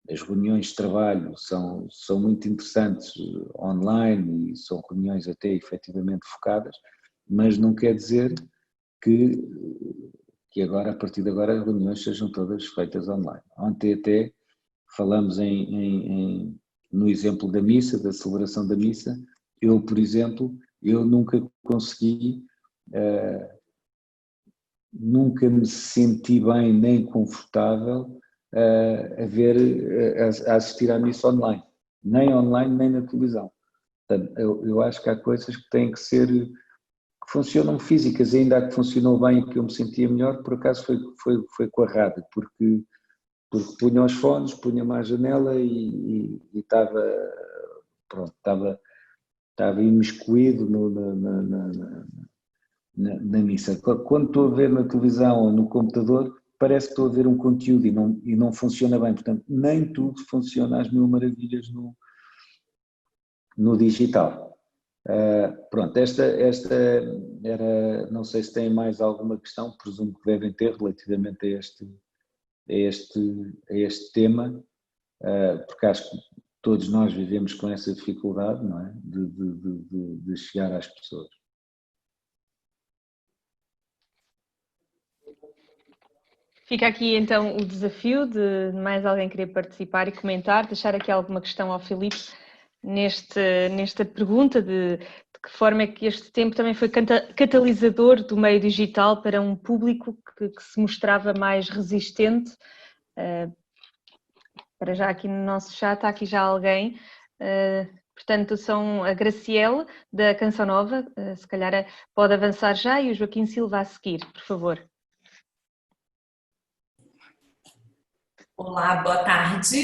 as reuniões de trabalho são muito interessantes online e são reuniões até efetivamente focadas, mas não quer dizer que agora, a partir de agora, as reuniões sejam todas feitas online. Ontem até falamos no exemplo da missa, da celebração da missa. Eu, por exemplo, nunca consegui, nunca me senti bem nem confortável a assistir à missa online, nem na televisão. Portanto, eu acho que há coisas que têm que ser, que funcionam físicas, ainda há que funcionou bem e que eu me sentia melhor, por acaso foi com a rádio, porque punha os fones, punha-me à janela e estava imiscuído na missa. Quando estou a ver na televisão ou no computador, parece que estou a ver um conteúdo e não funciona bem, portanto nem tudo funciona às mil maravilhas no digital. Pronto, esta era, não sei se têm mais alguma questão, presumo que devem ter relativamente a este tema, porque acho que todos nós vivemos com essa dificuldade, não é? De chegar às pessoas. Fica aqui então o desafio de mais alguém querer participar e comentar, deixar aqui alguma questão ao Filipe nesta pergunta de que forma é que este tempo também foi catalisador do meio digital para um público que se mostrava mais resistente. Para já aqui no nosso chat está aqui já alguém, portanto são a Graciela da Canção Nova, se calhar pode avançar já, e o Joaquim Silva a seguir, por favor. Olá, boa tarde.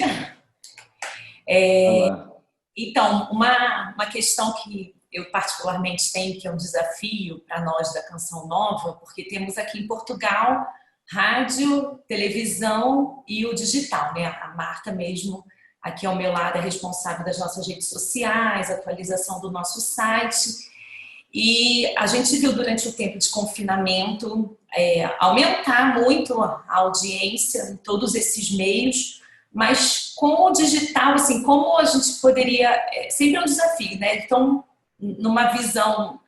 Olá. Então, uma questão que eu particularmente tenho, que é um desafio para nós da Canção Nova, porque temos aqui em Portugal rádio, televisão e o digital, né? A Marta mesmo, aqui ao meu lado, é responsável das nossas redes sociais, atualização do nosso site. E a gente viu durante o tempo de confinamento aumentar muito a audiência em todos esses meios, mas com o digital, assim, como a gente poderia... sempre é um desafio, né? Então, numa visão,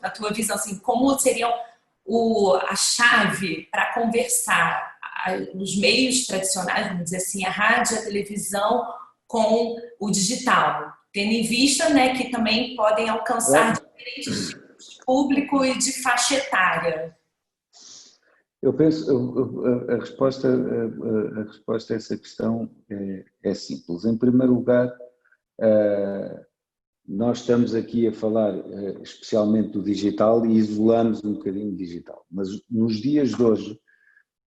na tua visão, assim, como seria a chave para conversar nos meios tradicionais, vamos dizer assim, a rádio, a televisão com o digital, tendo em vista, né, que também podem alcançar diferentes tipos de público e de faixa etária? Eu penso, a resposta a essa questão é simples. Em primeiro lugar, nós estamos aqui a falar especialmente do digital e isolamos um bocadinho o digital. Mas nos dias de hoje,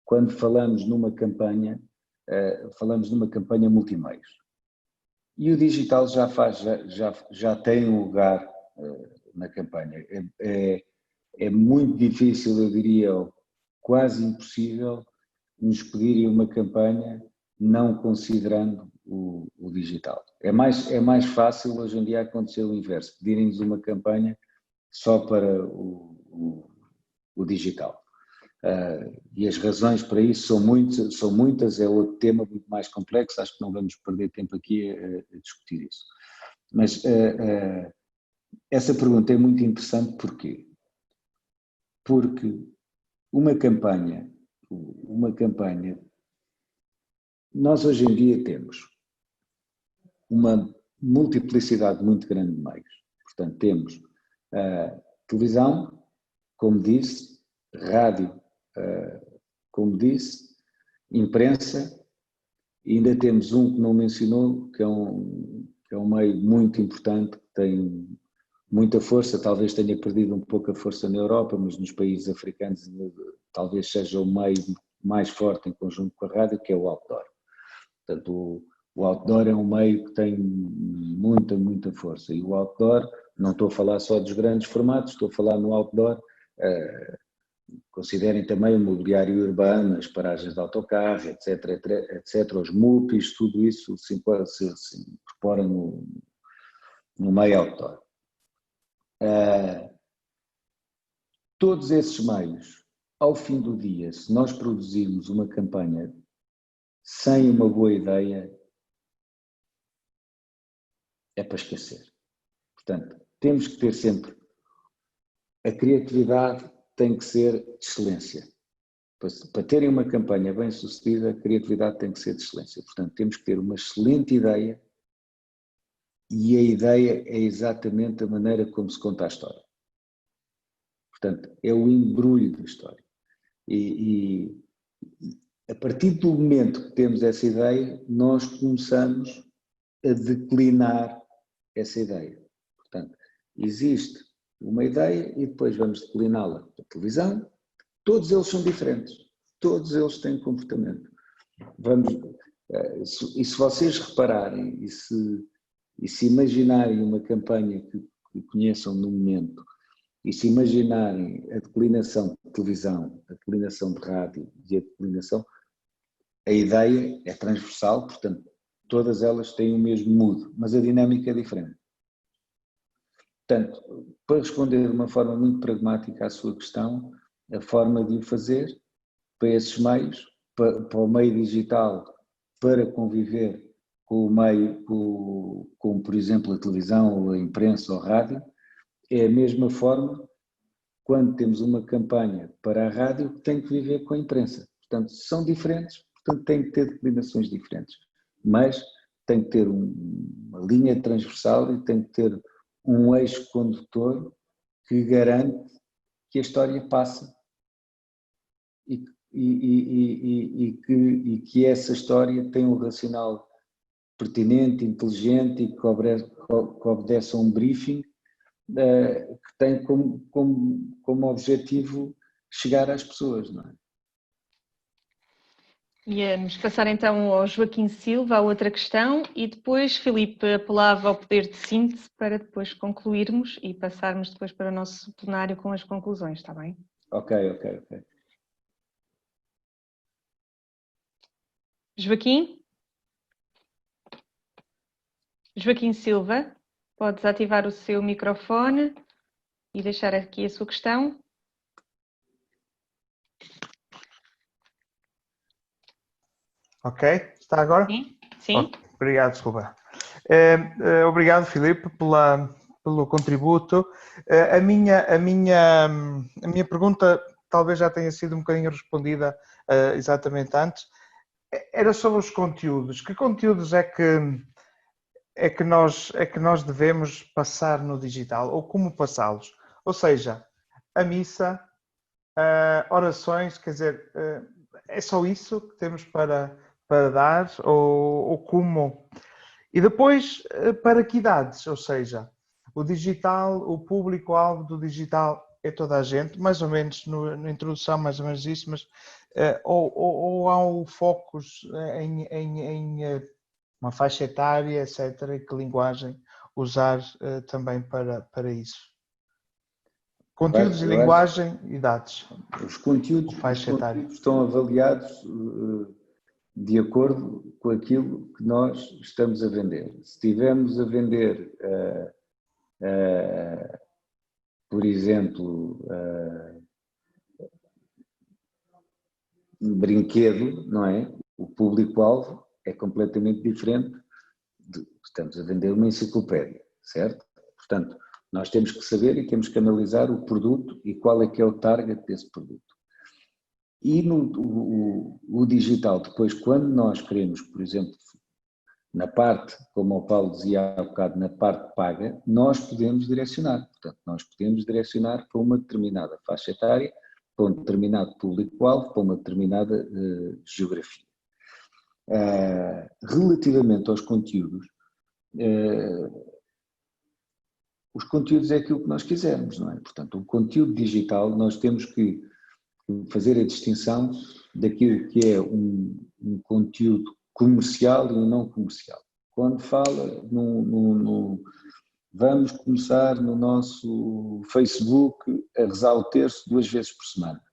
quando falamos numa campanha multimeios. E o digital já tem um lugar na campanha. É muito difícil, eu diria, quase impossível, nos pedirem uma campanha não considerando o digital. É mais fácil hoje em dia acontecer o inverso, pedirem-nos uma campanha só para o digital. E as razões para isso são muitas, é outro tema muito mais complexo, acho que não vamos perder tempo aqui a discutir isso. Mas essa pergunta é muito interessante, porquê? Porque uma campanha, nós hoje em dia temos uma multiplicidade muito grande de meios. Portanto, temos televisão, como disse, rádio, como disse, imprensa, e ainda temos um que não mencionou, que é um meio muito importante, que tem muita força, talvez tenha perdido um pouco a força na Europa, mas nos países africanos talvez seja o meio mais forte em conjunto com a rádio, que é o outdoor. Portanto, o outdoor é um meio que tem muita força, e o outdoor, não estou a falar só dos grandes formatos, estou a falar no outdoor, considerem também o mobiliário urbano, as paragens de autocarro, etc. Os MUPIs, tudo isso se incorpora no meio outdoor. Todos esses meios, ao fim do dia, se nós produzirmos uma campanha sem uma boa ideia é para esquecer. Portanto, temos que ter sempre, a criatividade tem que ser de excelência. Para terem uma campanha bem sucedida, a criatividade tem que ser de excelência. Portanto, temos que ter uma excelente ideia e a ideia é exatamente a maneira como se conta a história. Portanto, é o embrulho da história. E a partir do momento que temos essa ideia, nós começamos a declinar essa ideia. Portanto, existe uma ideia e depois vamos decliná-la para a televisão. Todos eles são diferentes, todos eles têm comportamento. E se vocês repararem e se imaginarem uma campanha que conheçam no momento, e se imaginarem a declinação de televisão, a declinação de rádio e a declinação, a ideia é transversal, portanto, todas elas têm o mesmo mood, mas a dinâmica é diferente. Portanto, para responder de uma forma muito pragmática à sua questão, a forma de o fazer para esses meios, para o meio digital, para conviver com o meio, como por exemplo a televisão, ou a imprensa ou a rádio, é a mesma forma quando temos uma campanha para a rádio que tem que viver com a imprensa. Portanto, são diferentes, portanto tem que ter declinações diferentes, mas tem que ter uma linha transversal e tem que ter um eixo condutor que garante que a história passa e que essa história tem um racional pertinente, inteligente e que obedece a um briefing que tem como objetivo chegar às pessoas, não é? Vamos passar então ao Joaquim Silva, a outra questão, e depois Filipe apelava ao poder de síntese para depois concluirmos e passarmos depois para o nosso plenário com as conclusões, está bem? Ok. Joaquim? Joaquim Silva, podes ativar o seu microfone e deixar aqui a sua questão. Ok, está agora? Sim. Okay. Obrigado, desculpa. Obrigado, Filipe, pelo contributo. A minha pergunta talvez já tenha sido um bocadinho respondida exatamente antes. Era sobre os conteúdos. Que conteúdos é que nós devemos passar no digital ou como passá-los? Ou seja, a missa, orações, quer dizer, é só isso que temos para dar ou como? E depois, para que idades? Ou seja, o digital, o público-alvo do digital é toda a gente, mais ou menos na introdução, mais ou menos isso, mas ou há o foco em uma faixa etária, etc., e que linguagem usar também para isso? Conteúdos e linguagem, idades. Os conteúdos estão avaliados de acordo com aquilo que nós estamos a vender. Se estivermos a vender, por exemplo, um brinquedo, não é? O público-alvo é completamente diferente. Estamos a vender uma enciclopédia, certo? Portanto, nós temos que saber e temos que analisar o produto e qual é que é o target desse produto. E o digital, depois, quando nós queremos, por exemplo, na parte, como o Paulo dizia há bocado, na parte paga, nós podemos direcionar. Portanto, nós podemos direcionar para uma determinada faixa etária, para um determinado público-alvo, para uma determinada geografia. Relativamente aos conteúdos, os conteúdos é aquilo que nós quisermos, não é? Portanto, o conteúdo digital, nós temos que fazer a distinção daquilo que é um conteúdo comercial e um não comercial. Quando fala vamos começar no nosso Facebook a rezar o terço 2 vezes por semana.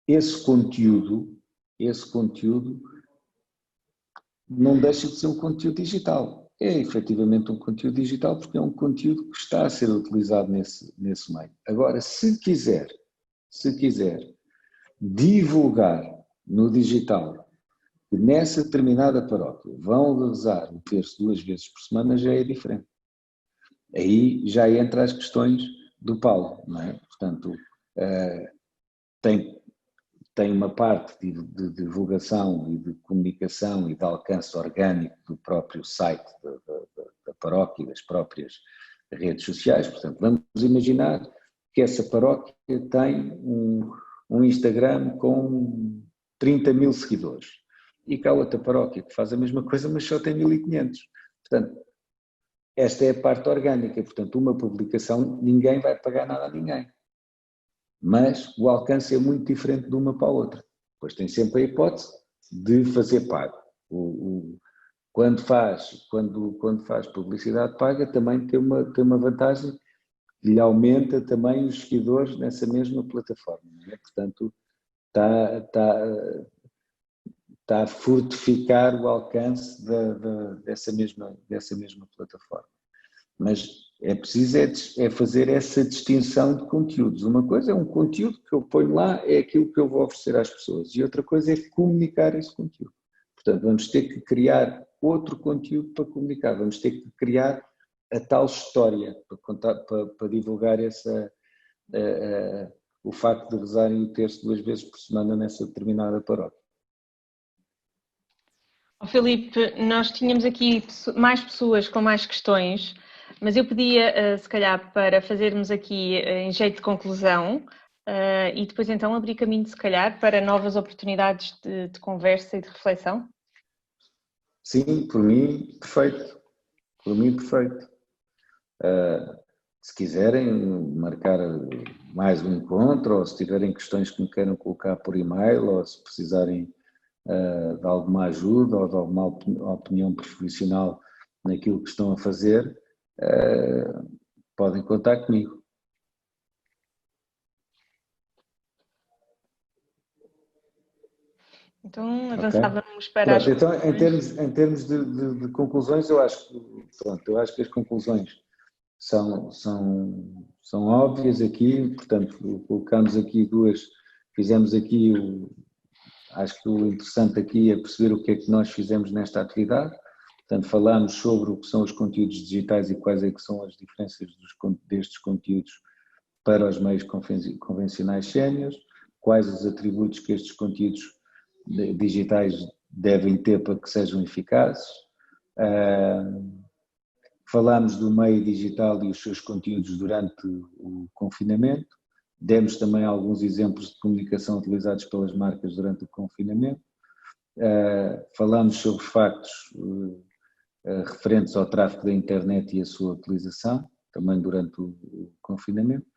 Esse conteúdo não deixa de ser um conteúdo digital. É efetivamente um conteúdo digital porque é um conteúdo que está a ser utilizado nesse meio. Agora, se quiser divulgar no digital, que nessa determinada paróquia vão rezar o terço 2 vezes por semana, já é diferente. Aí já entra as questões do Paulo, não é? Portanto, tem uma parte de divulgação e de comunicação e de alcance orgânico do próprio site da paróquia e das próprias redes sociais. Portanto, vamos imaginar que essa paróquia tem um Instagram com 30 mil seguidores e que há outra paróquia que faz a mesma coisa, mas só tem 1.500. Portanto, esta é a parte orgânica. Portanto, uma publicação, ninguém vai pagar nada a ninguém. Mas o alcance é muito diferente de uma para a outra. Pois tem sempre a hipótese de fazer pago. Quando faz publicidade paga, também tem uma vantagem que lhe aumenta também os seguidores nessa mesma plataforma. Não é? Portanto, está a fortificar o alcance dessa mesma plataforma. Mas é preciso fazer essa distinção de conteúdos. Uma coisa é um conteúdo que eu ponho lá, é aquilo que eu vou oferecer às pessoas, e outra coisa é comunicar esse conteúdo. Portanto, vamos ter que criar outro conteúdo para comunicar, vamos ter que criar a tal história para divulgar o facto de rezarem o terço 2 vezes por semana nessa determinada paróquia. Filipe, nós tínhamos aqui mais pessoas com mais questões, mas eu pedia, se calhar, para fazermos aqui em jeito de conclusão e depois então abrir caminho, se calhar, para novas oportunidades de conversa e de reflexão. Sim, por mim, perfeito. Por mim, perfeito. Se quiserem marcar mais um encontro, ou se tiverem questões que me queiram colocar por e-mail, ou se precisarem de alguma ajuda ou de alguma opinião profissional naquilo que estão a fazer, podem contar comigo. Então avançávamos para as conclusões. Então, em termos de conclusões, eu acho que as conclusões são óbvias aqui. Portanto, colocamos aqui fizemos aqui acho que o interessante aqui é perceber o que é que nós fizemos nesta atividade. Portanto, falamos sobre o que são os conteúdos digitais e quais é que são as diferenças destes conteúdos para os meios convencionais séniores, quais os atributos que estes conteúdos digitais devem ter para que sejam eficazes. Falamos do meio digital e os seus conteúdos durante o confinamento. Demos também alguns exemplos de comunicação utilizados pelas marcas durante o confinamento. Falamos sobre factos referentes ao tráfego da internet e a sua utilização, também durante o confinamento.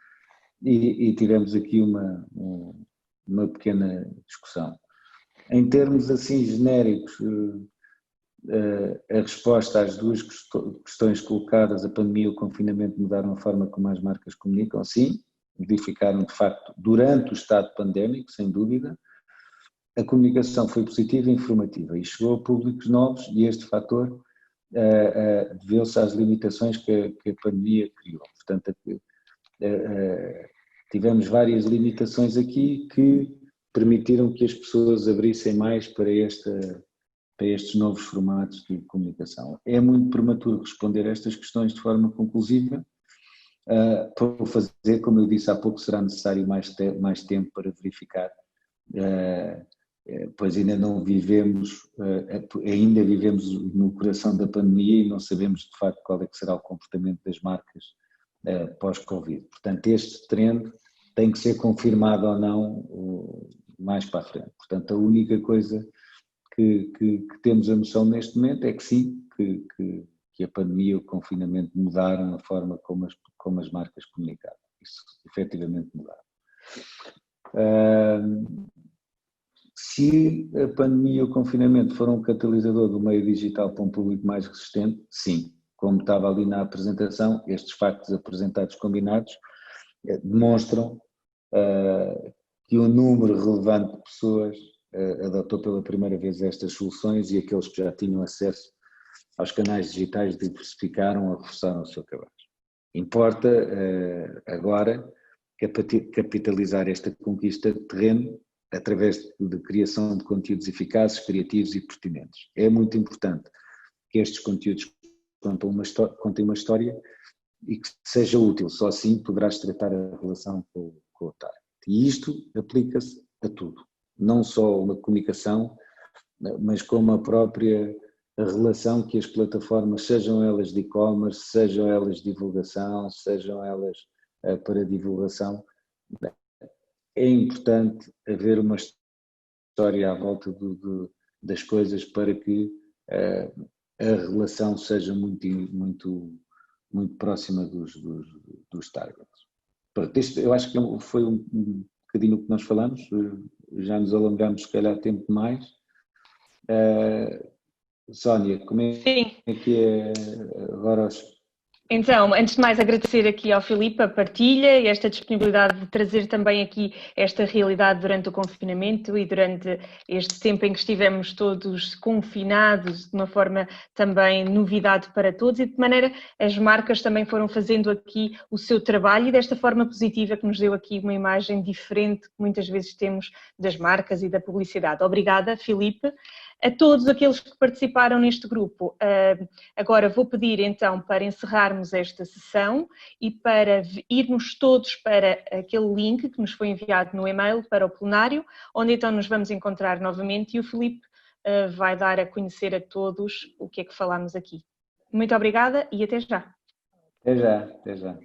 E tivemos aqui uma pequena discussão. Em termos assim genéricos, a resposta às duas questões colocadas, a pandemia e o confinamento mudaram a forma como as marcas comunicam, sim, modificaram de facto durante o estado pandémico, sem dúvida. A comunicação foi positiva e informativa e chegou a públicos novos, e este fator deveu-se às limitações que a pandemia criou. Portanto, tivemos várias limitações aqui que permitiram que as pessoas abrissem mais para estes novos formatos de comunicação. É muito prematuro responder a estas questões de forma conclusiva. Para o fazer, como eu disse há pouco, será necessário mais tempo para verificar, pois ainda vivemos no coração da pandemia e não sabemos de facto qual é que será o comportamento das marcas pós-Covid. Portanto, este trend tem que ser confirmado ou não mais para a frente. Portanto, a única coisa que temos a noção neste momento é que sim, que a pandemia e o confinamento mudaram a forma como as marcas comunicaram. Isso efetivamente mudaram. Se a pandemia e o confinamento foram um catalisador do meio digital para um público mais resistente, sim. Como estava ali na apresentação, estes factos apresentados combinados demonstram que um número relevante de pessoas adotou pela primeira vez estas soluções, e aqueles que já tinham acesso aos canais digitais diversificaram ou reforçaram o seu cabaz. Importa agora capitalizar esta conquista de terreno através de criação de conteúdos eficazes, criativos e pertinentes. É muito importante que estes conteúdos contem uma história e que seja útil, só assim poderás tratar a relação com o target. E isto aplica-se a tudo, não só uma comunicação, mas como a própria relação que as plataformas, sejam elas de e-commerce, sejam elas de divulgação, sejam elas para divulgação, é importante haver uma história à volta das coisas para que a relação seja muito próxima dos targets. Pronto, eu acho que foi um bocadinho o que nós falamos, já nos alongamos se calhar tempo demais. Sónia, como é que é agora Então, antes de mais agradecer aqui ao Filipe a partilha e esta disponibilidade de trazer também aqui esta realidade durante o confinamento e durante este tempo em que estivemos todos confinados, de uma forma também novidade para todos e de maneira as marcas também foram fazendo aqui o seu trabalho e desta forma positiva que nos deu aqui uma imagem diferente que muitas vezes temos das marcas e da publicidade. Obrigada, Filipe. A todos aqueles que participaram neste grupo, agora vou pedir então para encerrarmos esta sessão e para irmos todos para aquele link que nos foi enviado no e-mail para o plenário, onde então nos vamos encontrar novamente e o Filipe vai dar a conhecer a todos o que é que falámos aqui. Muito obrigada e até já. Até já, até já.